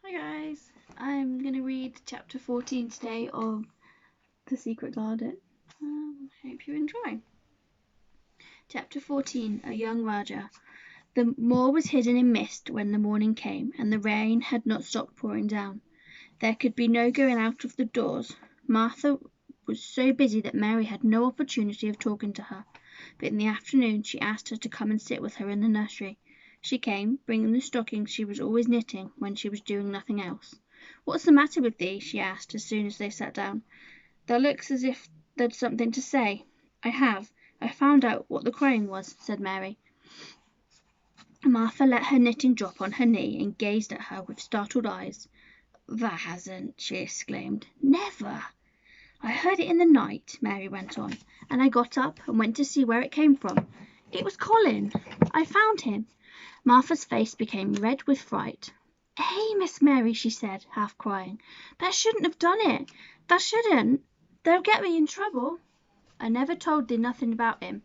Hi guys, I'm going to read chapter 14 today of The Secret Garden. Hope you enjoy. Chapter 14, A Young Raja. The moor was hidden in mist when the morning came, and the rain had not stopped pouring down. There could be no going out of the doors. Martha was so busy that Mary had no opportunity of talking to her, but in the afternoon she asked her to come and sit with her in the nursery. She came, bringing the stockings she was always knitting when she was doing nothing else. "What's the matter with thee?" she asked as soon as they sat down. "Thou looks as if thou'd something to say." "I have. I found out what the crying was," said Mary. Martha let her knitting drop on her knee and gazed at her with startled eyes. "Thou hasn't!" she exclaimed. "Never!" "I heard it in the night," Mary went on, "and I got up and went to see where it came from. It was Colin. I found him." Martha's face became red with fright. "Hey, Miss Mary," she said, half crying, "thou shouldn't have done it. Thou shouldn't. Thou'll get me in trouble." "I never told thee nothing about him,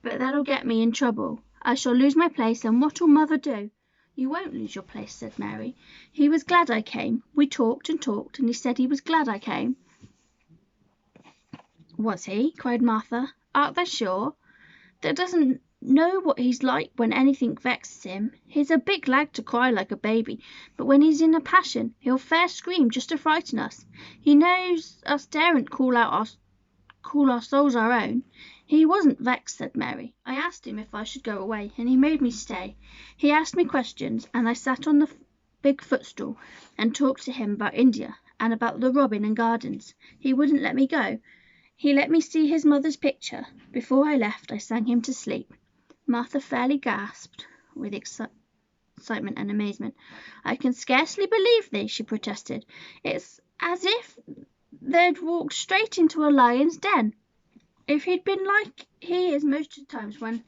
but that'll get me in trouble. I shall lose my place, and what'll mother do?" "You won't lose your place," said Mary. "He was glad I came. We talked and talked, and he said he was glad I came." "Was he?" cried Martha. "Art thou sure? Thou doesn't know what he's like when anything vexes him. He's a big lad to cry like a baby, but when he's in a passion he'll fair scream just to frighten us. He knows us daren't call our souls our own." "He wasn't vexed," said Mary. "I asked him if I should go away, and he made me stay. He asked me questions, and I sat on the big footstool and talked to him about India and about the robin and gardens. He wouldn't let me go. He let me see his mother's picture. Before I left I sang him to sleep." Martha fairly gasped with excitement and amazement. "I can scarcely believe thee," she protested. "It's as if they'd walked straight into a lion's den. If he'd been like he is most of the times when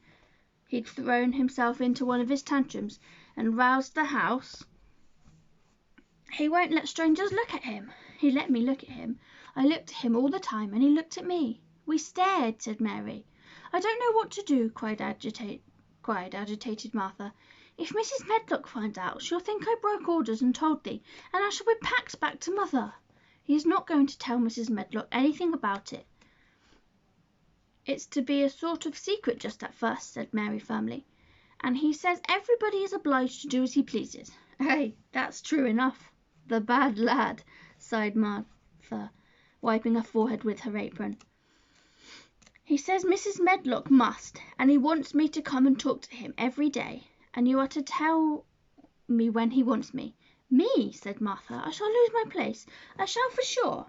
he'd thrown himself into one of his tantrums and roused the house, he won't let strangers look at him. He let me look at him. I looked at him all the time, and he looked at me. We stared," said Mary. "I don't know what to do," cried agitated Martha. "If Mrs. Medlock finds out, she'll think I broke orders and told thee, and I shall be packed back to mother." "He is not going to tell Mrs. Medlock anything about it. It's to be a sort of secret just at first," said Mary firmly. "And he says everybody is obliged to do as he pleases." "Ay, that's true enough. The bad lad," sighed Martha, wiping her forehead with her apron. "He says Mrs. Medlock must, and he wants me to come and talk to him every day, and you are to tell me when he wants me." "Me?" said Martha. "I shall lose my place. I shall for sure."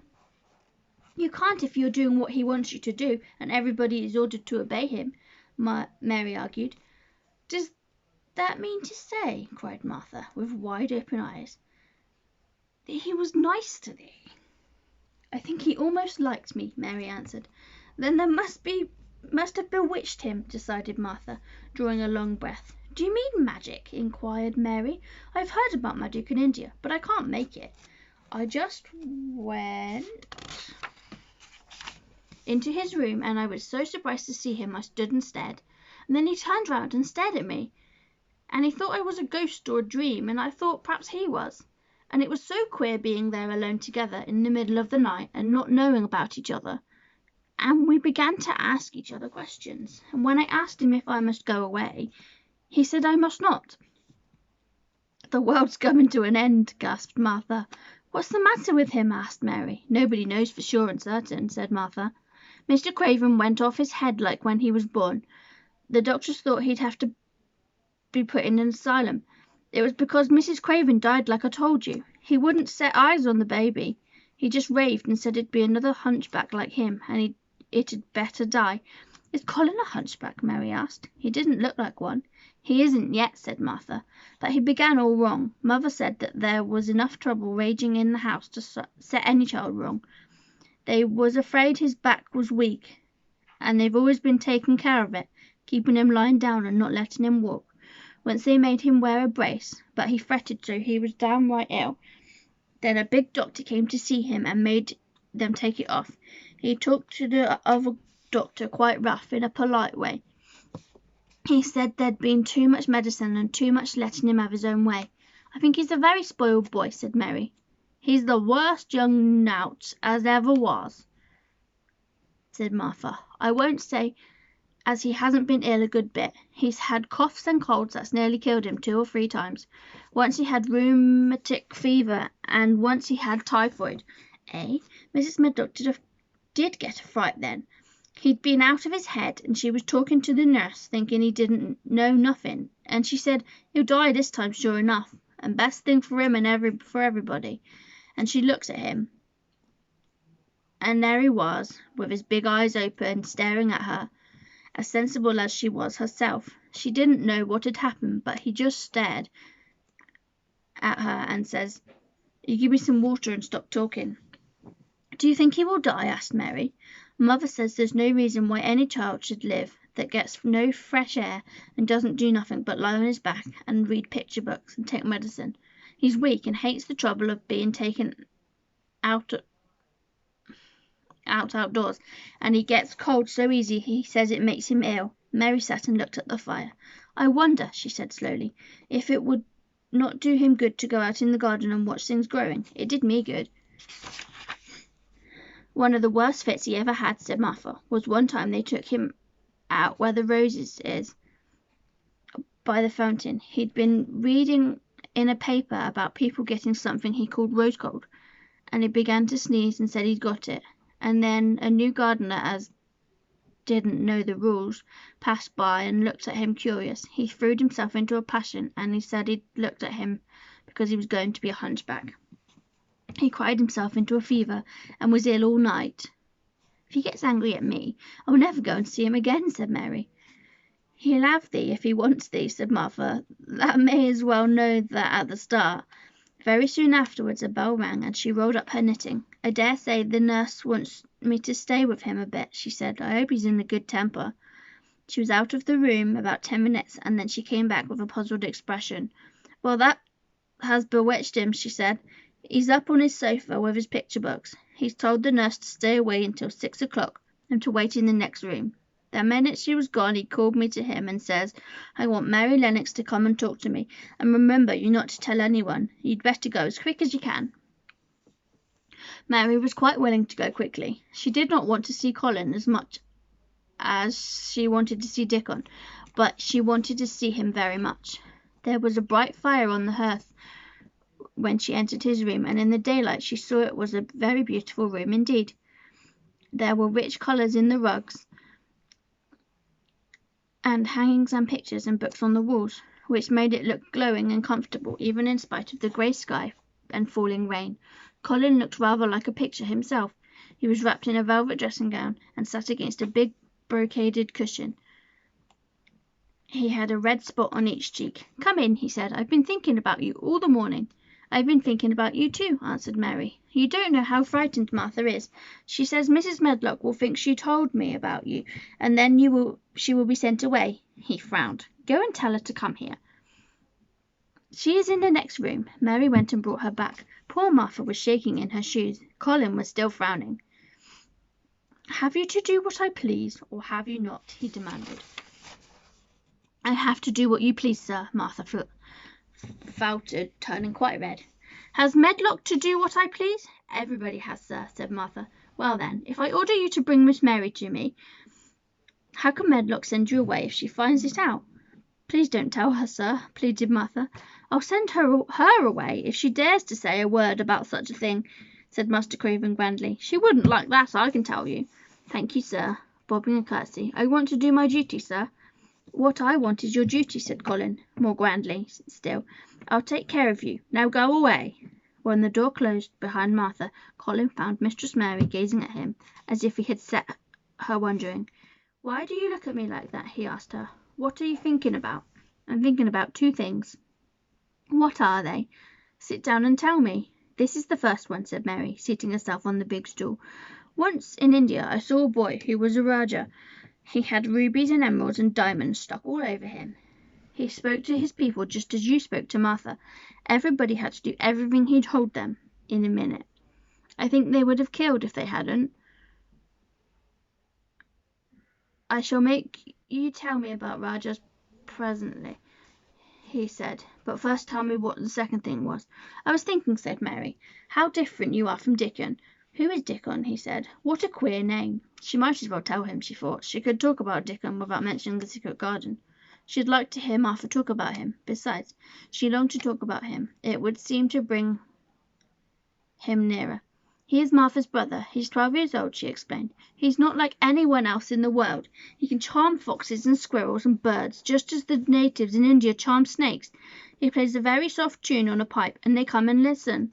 "You can't if you are doing what he wants you to do, and everybody is ordered to obey him," Mary argued. "Does that mean to say," cried Martha, with wide open eyes, "that he was nice to thee?" "I think he almost liked me," Mary answered. "Then there must have bewitched him," decided Martha, drawing a long breath. "Do you mean magic?" inquired Mary. "I've heard about magic in India, but I can't make it. I just went into his room, and I was so surprised to see him I stood and stared. And then he turned round and stared at me, and he thought I was a ghost or a dream, and I thought perhaps he was. And it was so queer being there alone together in the middle of the night and not knowing about each other. And we began to ask each other questions, and when I asked him if I must go away, he said I must not." "The world's coming to an end," gasped Martha. "What's the matter with him?" asked Mary. "Nobody knows for sure and certain," said Martha. "Mr. Craven went off his head like when he was born. The doctors thought he'd have to be put in an asylum. It was because Mrs. Craven died like I told you. He wouldn't set eyes on the baby. He just raved and said it'd be another hunchback like him, and it'd better die." "Is Colin a hunchback?" Mary asked. "He didn't look like one." "He isn't yet," said Martha, "but he began all wrong. Mother said that there was enough trouble raging in the house to set any child wrong. They was afraid his back was weak, and they've always been taking care of it, keeping him lying down and not letting him walk. Once they made him wear a brace, but he fretted so he was downright ill. Then a big doctor came to see him and made them take it off. He talked to the other doctor quite rough, in a polite way. He said there'd been too much medicine and too much letting him have his own way. I think he's a very spoiled boy, said Mary. He's the worst young nowt as ever was, said Martha. I won't say as he hasn't been ill a good bit. He's had coughs and colds that's nearly killed him 2 or 3 times. Once he had rheumatic fever, and once he had typhoid. Eh? Mrs. Medlock did get a fright then. He'd been out of his head, and she was talking to the nurse, thinking he didn't know nothing, and she said, he'll die this time sure enough, and best thing for him and for everybody. And she looks at him, and there he was, with his big eyes open, staring at her, as sensible as she was herself. She didn't know what had happened, but he just stared at her and says, you give me some water and stop talking. Do you think he will die? Asked Mary. Mother says there's no reason why any child should live that gets no fresh air and doesn't do nothing but lie on his back and read picture books and take medicine. He's weak and hates the trouble of being taken outdoors, and he gets cold so easy he says it makes him ill. Mary sat and looked at the fire. I wonder, she said slowly, if it would not do him good to go out in the garden and watch things growing. It did me good. One of the worst fits he ever had, said Martha, was one time they took him out where the roses is, by the fountain. He'd been reading in a paper about people getting something he called rose gold, and he began to sneeze and said he'd got it. And then a new gardener, as didn't know the rules, passed by and looked at him curious. He threw himself into a passion, and he said he'd looked at him because he was going to be a hunchback. He cried himself into a fever and was ill all night. If he gets angry at me, I'll never go and see him again, said Mary. He'll have thee if he wants thee, said Martha. That may as well know that at the start. Very soon afterwards a bell rang, and she rolled up her knitting. I dare say the nurse wants me to stay with him a bit, she said. I hope he's in a good temper. She was out of the room about 10 minutes, and then she came back with a puzzled expression. Well, that has bewitched him, she said. He's up on his sofa with his picture books. He's told the nurse to stay away until 6 o'clock and to wait in the next room. The minute she was gone he called me to him and says, I want Mary Lennox to come and talk to me, and remember you not to tell anyone. You'd better go as quick as you can. Mary was quite willing to go quickly. She did not want to see Colin as much as she wanted to see Dickon, but she wanted to see him very much. There was a bright fire on the hearth when she entered his room, and in the daylight she saw it was a very beautiful room indeed. There were rich colours in the rugs, and hangings and pictures and books on the walls, which made it look glowing and comfortable, even in spite of the grey sky and falling rain. Colin looked rather like a picture himself. He was wrapped in a velvet dressing gown and sat against a big brocaded cushion. He had a red spot on each cheek. Come in, he said. I've been thinking about you all the morning. I've been thinking about you too, answered Mary. You don't know how frightened Martha is. She says Mrs. Medlock will think she told me about you, and then she will be sent away. He frowned. Go and tell her to come here. She is in the next room. Mary went and brought her back. Poor Martha was shaking in her shoes. Colin was still frowning. Have you to do what I please, or have you not? He demanded. I have to do what you please, sir, Martha faltered, turning quite red. Has Medlock to do what I please? Everybody has, sir, said Martha. Well then, if I order you to bring Miss Mary to me, how can Medlock send you away if she finds it out? Please don't tell her, sir, pleaded Martha. I'll send her away if she dares to say a word about such a thing, said Master Craven grandly. She wouldn't like that, I can tell you. Thank you, sir, bobbing a curtsy. I want to do my duty, sir. What I want is your duty, said Colin, more grandly still. I'll take care of you. Now go away. When the door closed behind Martha, Colin found Mistress Mary gazing at him as if he had set her wondering. Why do you look at me like that? He asked her. What are you thinking about? I'm thinking about 2 things. What are they? Sit down and tell me. This is the first one, said Mary, seating herself on the big stool. Once in India I saw a boy who was a Rajah. He had rubies and emeralds and diamonds stuck all over him. He spoke to his people just as you spoke to Martha. Everybody had to do everything he told them in a minute. I think they would have killed if they hadn't. I shall make you tell me about Rajahs presently, he said, But first tell me what the second thing was." "I was thinking," said Mary, "how different you are from Dickon." "Who is Dickon?" he said. What a queer name! She might as well tell him, she thought. She could talk about Dickon without mentioning the secret garden. She'd like to hear Martha talk about him. Besides, she longed to talk about him. It would seem to bring him nearer. "He is Martha's brother. He's 12 years old," she explained. "He's not like anyone else in the world. He can charm foxes and squirrels and birds, just as the natives in India charm snakes. He plays a very soft tune on a pipe, and they come and listen."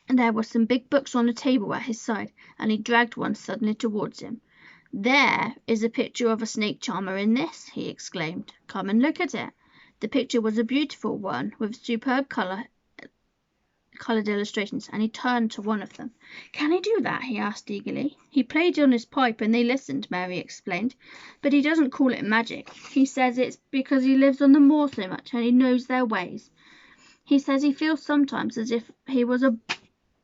And there were some big books on a table at his side, and he dragged one suddenly towards him. "There is a picture of a snake charmer in this," he exclaimed. "Come and look at it." The picture was a beautiful one, with superb coloured illustrations, and he turned to one of them. "Can he do that?" he asked eagerly. "He played on his pipe and they listened," Mary explained. "But he doesn't call it magic. He says it's because he lives on the moor so much and he knows their ways. He says he feels sometimes as if he was a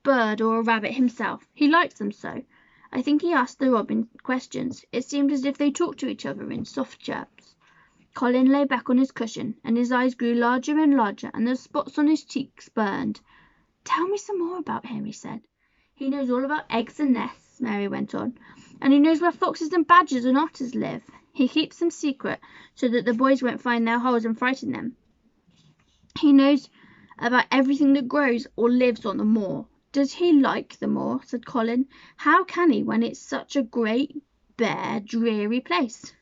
bird or a rabbit himself. He likes them so. I think he asked the robin questions. It seemed as if they talked to each other in soft chirps." Colin lay back on his cushion, and his eyes grew larger and larger, and the spots on his cheeks burned. "Tell me some more about him," he said. "He knows all about eggs and nests," Mary went on, "and he knows where foxes and badgers and otters live. He keeps them secret so that the boys won't find their holes and frighten them. He knows about everything that grows or lives on the moor." "Does he like the moor?" said Colin. "How can he when it's such a great, bare, dreary place?"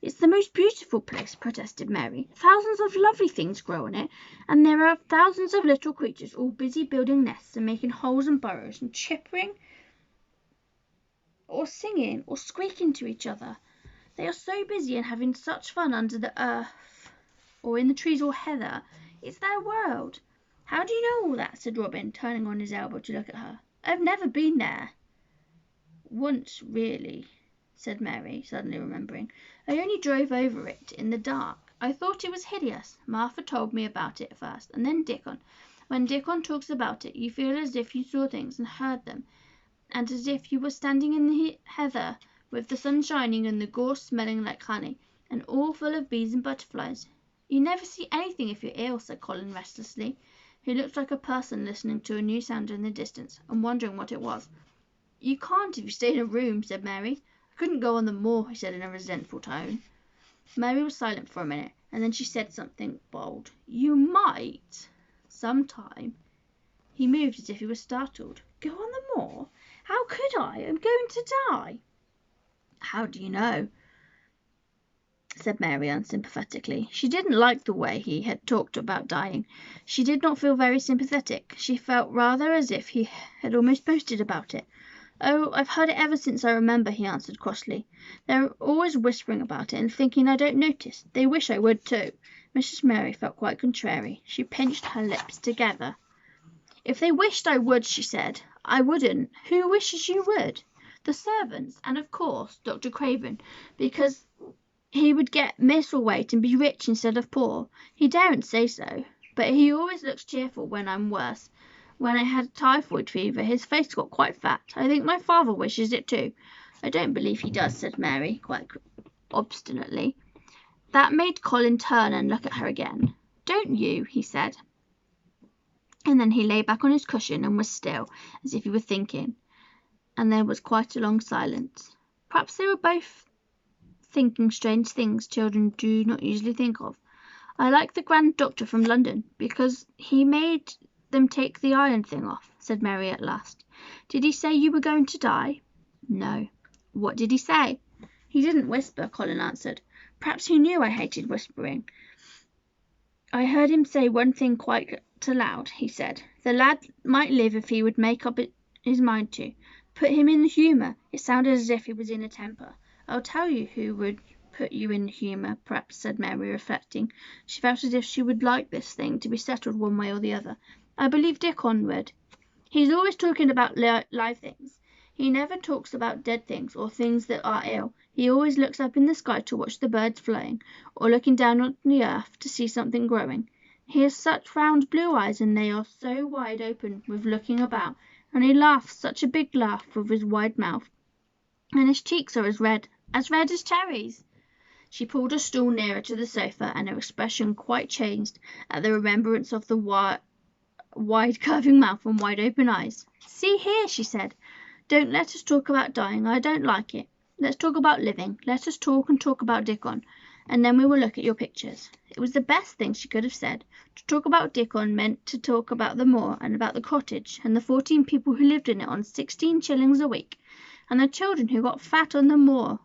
"It's the most beautiful place," protested Mary. "Thousands of lovely things grow on it, and there are thousands of little creatures all busy building nests and making holes and burrows and chirping or singing or squeaking to each other. They are so busy and having such fun under the earth or in the trees or heather. It's their world." "How do you know all that?" said Robin, turning on his elbow to look at her. "I've never been there." "Once, really," said Mary, suddenly remembering. "I only drove over it in the dark. I thought it was hideous. Martha told me about it first, and then Dickon. When Dickon talks about it, you feel as if you saw things and heard them, and as if you were standing in the heather with the sun shining and the gorse smelling like honey, and all full of bees and butterflies." "You never see anything if you're ill," said Colin restlessly. He looked like a person listening to a new sound in the distance and wondering what it was. "You can't if you stay in a room," said Mary. "I couldn't go on the moor," he said in a resentful tone. Mary was silent for a minute, and then she said something bold. "You might sometime." He moved as if he was startled. "Go on the moor? How could I? I'm going to die." "How do you know?" said Mary unsympathetically. She didn't like the way he had talked about dying. She did not feel very sympathetic. She felt rather as if he had almost boasted about it. "Oh, I've heard it ever since I remember," he answered crossly. "They're always whispering about it and thinking I don't notice. They wish I would too." Mrs. Mary felt quite contrary. She pinched her lips together. "If they wished I would," she said, "I wouldn't. Who wishes you would?" "The servants, and of course Dr. Craven, because he would get Misselthwaite and be rich instead of poor. He daren't say so, but he always looks cheerful when I'm worse. When I had typhoid fever his face got quite fat. I think my father wishes it too." "I don't believe he does," said Mary, quite obstinately. That made Colin turn and look at her again. "Don't you?" he said. And then he lay back on his cushion and was still, as if he were thinking. And there was quite a long silence. Perhaps they were both thinking strange things children do not usually think of. "I like the grand doctor from London, because he made them take the iron thing off," said Mary at last. "Did he say you were going to die?" "No." "What did he say?" "He didn't whisper," Colin answered. "Perhaps he knew I hated whispering. I heard him say one thing quite aloud. He said, 'The lad might live if he would make up his mind to. Put him in the humour.' It sounded as if he was in a temper." "I'll tell you who would put you in humour, perhaps," said Mary, reflecting. She felt as if she would like this thing to be settled one way or the other. "I believe Dickon would. He's always talking about live things. He never talks about dead things or things that are ill. He always looks up in the sky to watch the birds flying, or looking down on the earth to see something growing. He has such round blue eyes, and they are so wide open with looking about, and he laughs such a big laugh with his wide mouth, and his cheeks are as red as cherries." She pulled a stool nearer to the sofa, and her expression quite changed at the remembrance of the wide curving mouth and wide open eyes. "See here," she said, "don't let us talk about dying. I don't like it. Let's talk about living. Let us talk and talk about Dickon, and then we will look at your pictures." It was the best thing she could have said. To talk about Dickon meant to talk about the moor and about the cottage, and the 14 people who lived in it on 16 shillings a week, and the children who got fat on the moor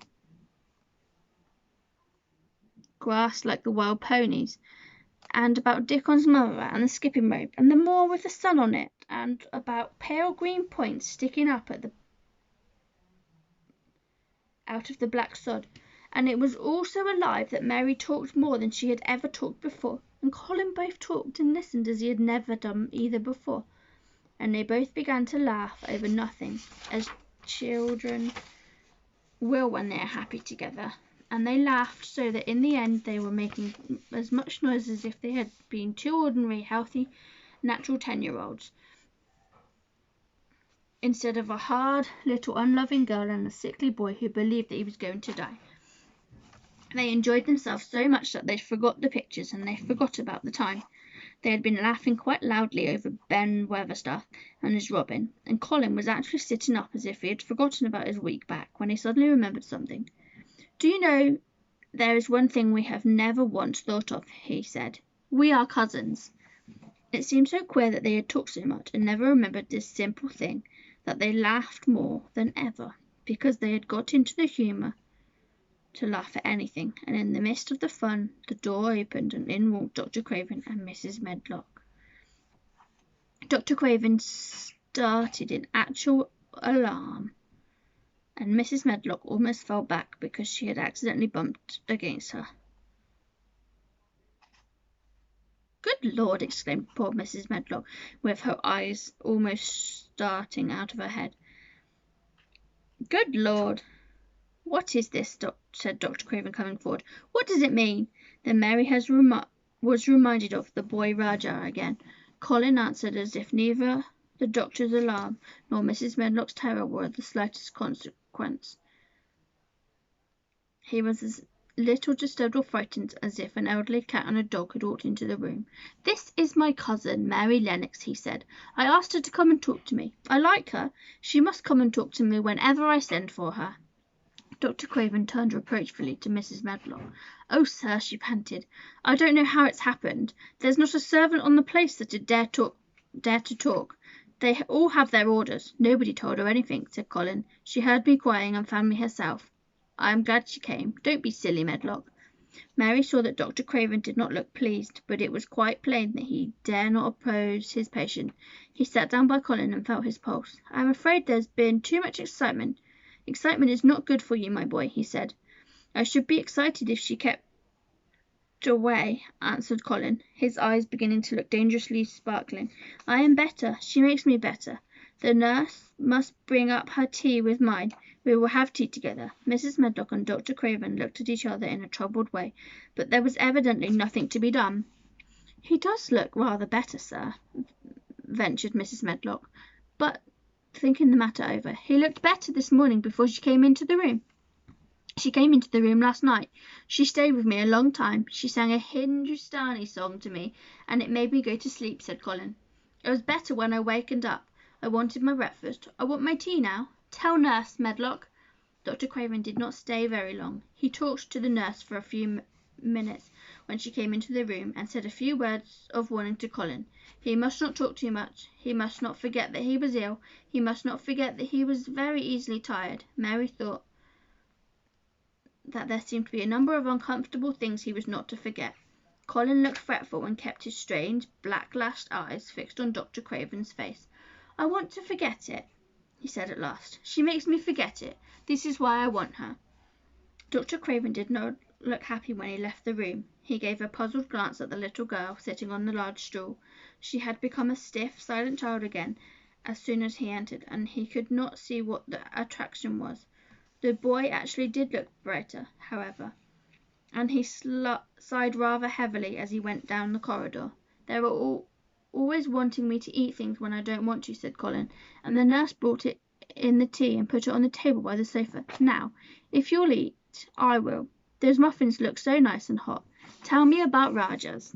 grass like the wild ponies, and about Dickon's mother and the skipping rope, and the moor with the sun on it, and about pale green points sticking up out of the black sod. And it was all so alive that Mary talked more than she had ever talked before, and Colin both talked and listened as he had never done either before, and they both began to laugh over nothing, as children will when they are happy together. And they laughed so that in the end they were making as much noise as if they had been two ordinary, healthy, natural 10-year-olds, instead of a hard, little, unloving girl and a sickly boy who believed that he was going to die. They enjoyed themselves so much that they forgot the pictures, and they forgot about the time. They had been laughing quite loudly over Ben Weatherstaff and his robin, and Colin was actually sitting up as if he had forgotten about his week back, when he suddenly remembered something. "Do you know, there is one thing we have never once thought of," he said. "We are cousins." It seemed so queer that they had talked so much and never remembered this simple thing, that they laughed more than ever, because they had got into the humour to laugh at anything. And in the midst of the fun the door opened, and in walked Dr. Craven and Mrs. Medlock. Dr. Craven started in actual alarm, and Mrs. Medlock almost fell back because she had accidentally bumped against her. "Good Lord!" exclaimed poor Mrs. Medlock, with her eyes almost starting out of her head. "Good Lord! What is this?" said Dr. Craven, coming forward. "What does it mean?" Then Mary was reminded of the boy Rajah again. Colin answered as if neither the doctor's alarm nor Mrs. Medlock's terror were of the slightest consequence. He was as little disturbed or frightened as if an elderly cat and a dog had walked into the room. "This is my cousin, Mary Lennox," he said. "I asked her to come and talk to me. I like her. She must come and talk to me whenever I send for her." Dr. Craven turned reproachfully to Mrs. Medlock. "Oh, sir," she panted, "I don't know how it's happened. There's not a servant on the place that would dare to talk. They all have their orders." "Nobody told her anything," said Colin. "She heard me crying and found me herself. I am glad she came. Don't be silly, Medlock." Mary saw that Dr. Craven did not look pleased, but it was quite plain that he dare not oppose his patient. He sat down by Colin and felt his pulse. "I am afraid there's been too much excitement." "Excitement is not good for you, my boy," he said. "I should be excited if she kept away," answered Colin, his eyes beginning to look dangerously sparkling. "I am better. She makes me better. The nurse must bring up her tea with mine. We will have tea together." Mrs. Medlock and Dr. Craven looked at each other in a troubled way, but there was evidently nothing to be done. "He does look rather better, sir," ventured Mrs. Medlock, "but thinking the matter over, he looked better this morning before she came into the room. She came into the room last night. She stayed with me a long time. She sang a Hindustani song to me, and it made me go to sleep," said Colin. "It was better when I wakened up. I wanted my breakfast. I want my tea now. Tell nurse, Medlock." Dr. Craven did not stay very long. He talked to the nurse for a few minutes when she came into the room, and said a few words of warning to Colin. He must not talk too much. He must not forget that he was ill. He must not forget that he was very easily tired. Mary thought that there seemed to be a number of uncomfortable things he was not to forget. Colin looked fretful and kept his strange, black-lashed eyes fixed on Dr. Craven's face. "I want to forget it," he said at last. "She makes me forget it. This is why I want her." Dr. Craven did not look happy when he left the room. He gave a puzzled glance at the little girl sitting on the large stool. She had become a stiff, silent child again as soon as he entered, and he could not see what the attraction was. The boy actually did look brighter, however, and he sighed rather heavily as he went down the corridor. "They are always wanting me to eat things when I don't want to," said Colin, "and the nurse brought in the tea and put it on the table by the sofa. Now, if you'll eat, I will. Those muffins look so nice and hot. Tell me about Rajas."